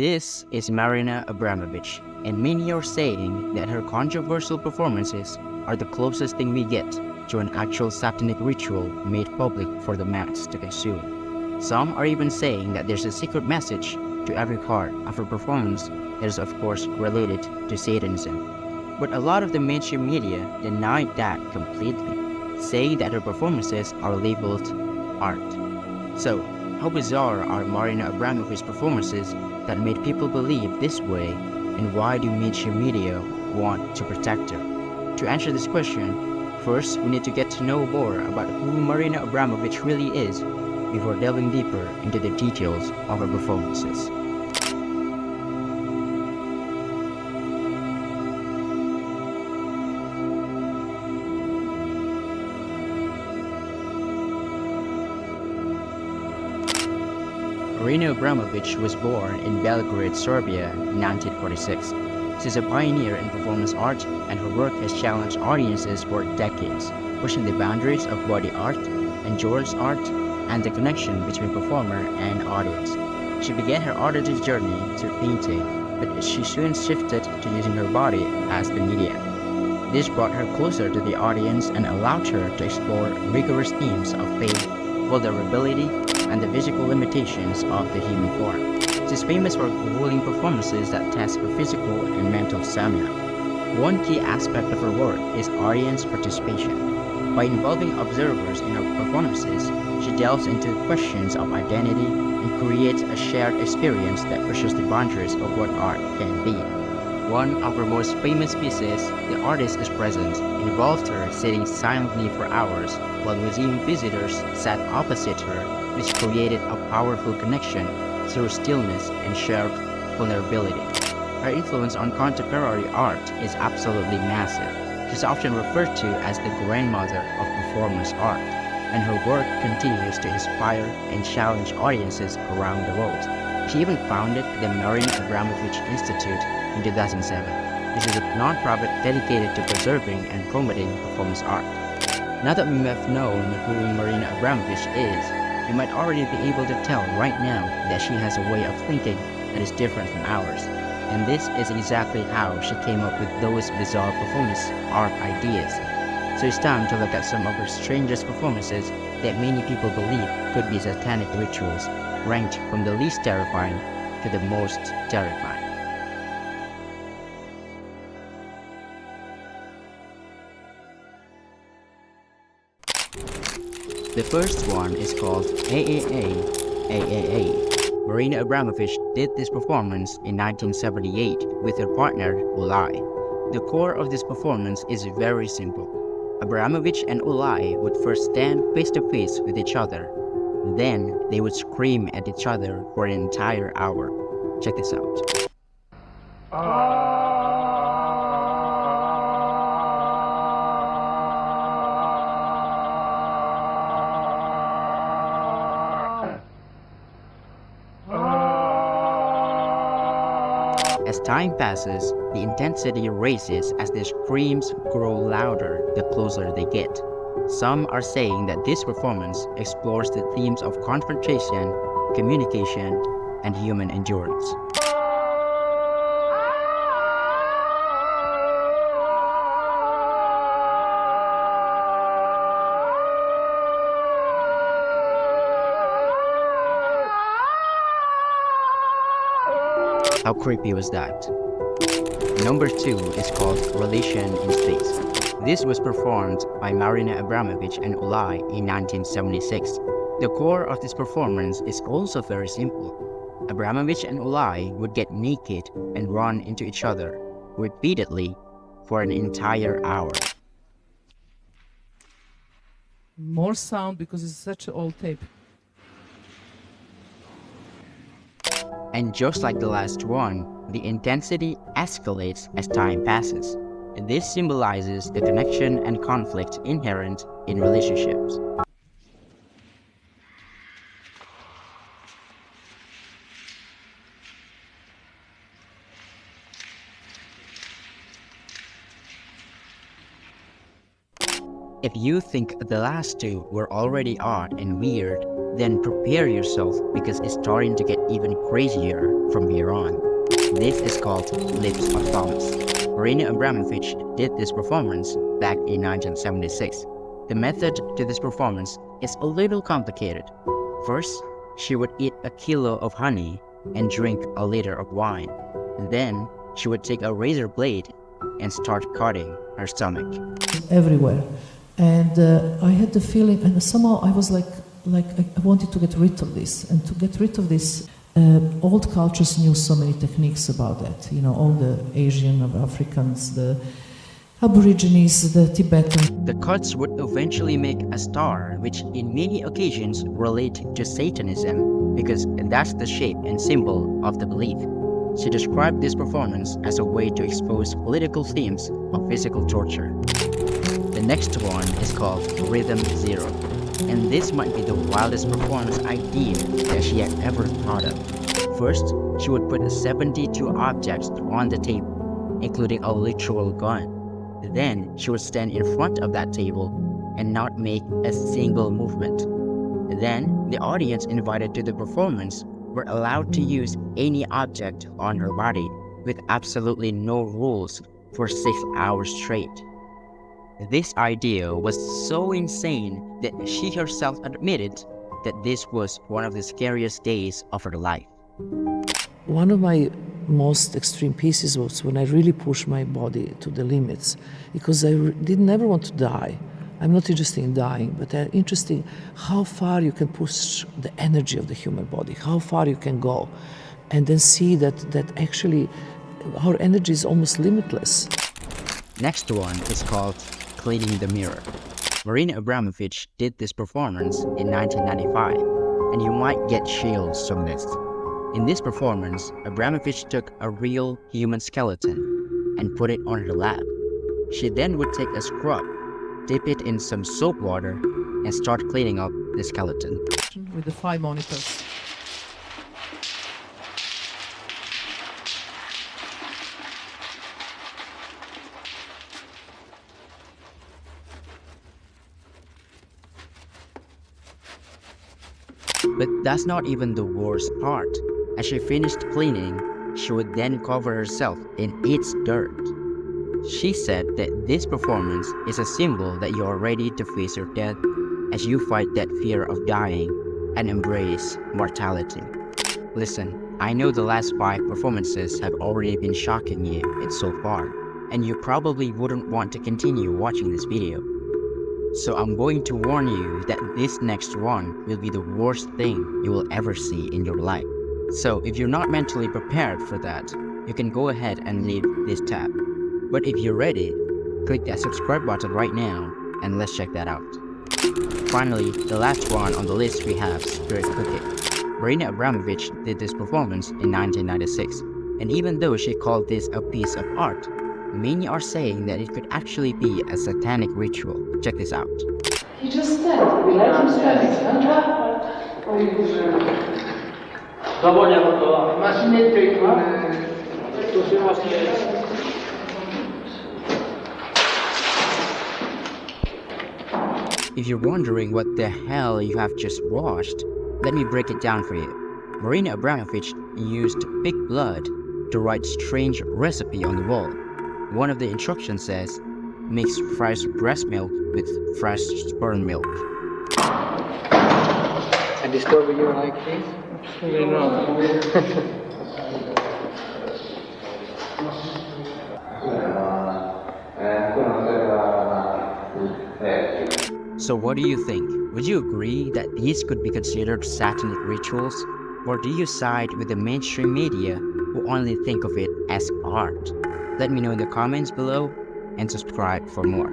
This is Marina Abramović, and many are saying that her controversial performances are the closest thing we get to an actual satanic ritual made public for the mass to consume. Some are even saying that there's a secret message to every part of her performance that is of course related to Satanism. But a lot of the mainstream media deny that completely, saying that her performances are labeled art. So, how bizarre are Marina Abramović's performances that made people believe this way, and why do mainstream media want to protect her? To answer this question, first we need to get to know more about who Marina Abramović really is before delving deeper into the details of her performances. Marina Abramović was born in Belgrade, Serbia in 1946. She's a pioneer in performance art, and her work has challenged audiences for decades, pushing the boundaries of body art, endurance art, and the connection between performer and audience. She began her artist journey through painting, but she soon shifted to using her body as the medium. This brought her closer to the audience and allowed her to explore rigorous themes of pain, vulnerability, and the physical limitations of the human form. She's famous for grueling performances that test her physical and mental stamina. One key aspect of her work is audience participation. By involving observers in her performances, she delves into questions of identity and creates a shared experience that pushes the boundaries of what art can be. One of her most famous pieces, The Artist is Present, involved her sitting silently for hours while museum visitors sat opposite her, which created a powerful connection through stillness and shared vulnerability. Her influence on contemporary art is absolutely massive. She's often referred to as the grandmother of performance art, and her work continues to inspire and challenge audiences around the world. She even founded the Marina Abramović Institute in 2007. This is a non-profit dedicated to preserving and promoting performance art. Now that we have known who Marina Abramović is, you might already be able to tell right now that she has a way of thinking that is different from ours. And this is exactly how she came up with those bizarre performance art ideas. So it's time to look at some of her strangest performances that many people believe could be satanic rituals, ranked from the least terrifying to the most terrifying. The first one is called AAA. Marina Abramović did this performance in 1978 with her partner Ulay. The core of this performance is very simple. Abramović and Ulay would first stand face to face with each other. Then they would scream at each other for an entire hour. Check this out. As time passes, the intensity raises as the screams grow louder the closer they get. Some are saying that this performance explores the themes of confrontation, communication, and human endurance. How creepy was that? Number 2 is called Relation in Space. This was performed by Marina Abramović and Ulay in 1976. The core of this performance is also very simple. Abramović and Ulay would get naked and run into each other repeatedly for an entire hour. More sound because it's such an old tape. And just like the last one, the intensity escalates as time passes. This symbolizes the connection and conflict inherent in relationships. If you think the last two were already odd and weird, then prepare yourself because it's starting to get even crazier from here on. This is called Lips of Thomas. Marina Abramović did this performance back in 1976. The method to this performance is a little complicated. First, she would eat a kilo of honey and drink a liter of wine. Then, she would take a razor blade and start cutting her stomach. Everywhere. And I had the feeling, and somehow I was like I wanted to get rid of this. And to get rid of this, old cultures knew so many techniques about that. You know, all the Asian, Africans, the Aborigines, the Tibetans. The cuts would eventually make a star, which in many occasions relate to Satanism because that's the shape and symbol of the belief. She described this performance as a way to expose political themes of physical torture. The next one is called Rhythm Zero, and this might be the wildest performance idea that she had ever thought of. First, she would put 72 objects on the table, including a literal gun. Then, she would stand in front of that table and not make a single movement. Then, the audience invited to the performance were allowed to use any object on her body with absolutely no rules for 6 hours straight. This idea was so insane that she herself admitted that this was one of the scariest days of her life. One of my most extreme pieces was when I really pushed my body to the limits, because I didn't ever want to die. I'm not interested in dying, but I'm interested in how far you can push the energy of the human body, how far you can go, and then see that actually our energy is almost limitless. Next one is called Cleaning the Mirror. Marina Abramović did this performance in 1995, and you might get chills from this. In this performance, Abramović took a real human skeleton and put it on her lap. She then would take a scrub, dip it in some soap water, and start cleaning up the skeleton. With the 5 monitors. But that's not even the worst part. As she finished cleaning, she would then cover herself in its dirt. She said that this performance is a symbol that you are ready to face your death as you fight that fear of dying and embrace mortality. Listen, I know the last 5 performances have already been shocking you so far, and you probably wouldn't want to continue watching this video. So I'm going to warn you that this next one will be the worst thing you will ever see in your life. So if you're not mentally prepared for that, you can go ahead and leave this tab. But if you're ready, click that subscribe button right now and let's check that out. Finally, the last one on the list we have spirit cooking. Marina Abramović did this performance in 1996, and even though she called this a piece of art, many are saying that it could actually be a satanic ritual. Check this out. He just stand. We let him stand. If you're wondering what the hell you have just watched, let me break it down for you. Marina Abramović used pig blood to write strange recipe on the wall. One of the instructions says, mix fresh breast milk with fresh sperm milk. I discovered you like this? Absolutely not. So what do you think? Would you agree that these could be considered satanic rituals? Or do you side with the mainstream media who only think of it as art? Let me know in the comments below and subscribe for more.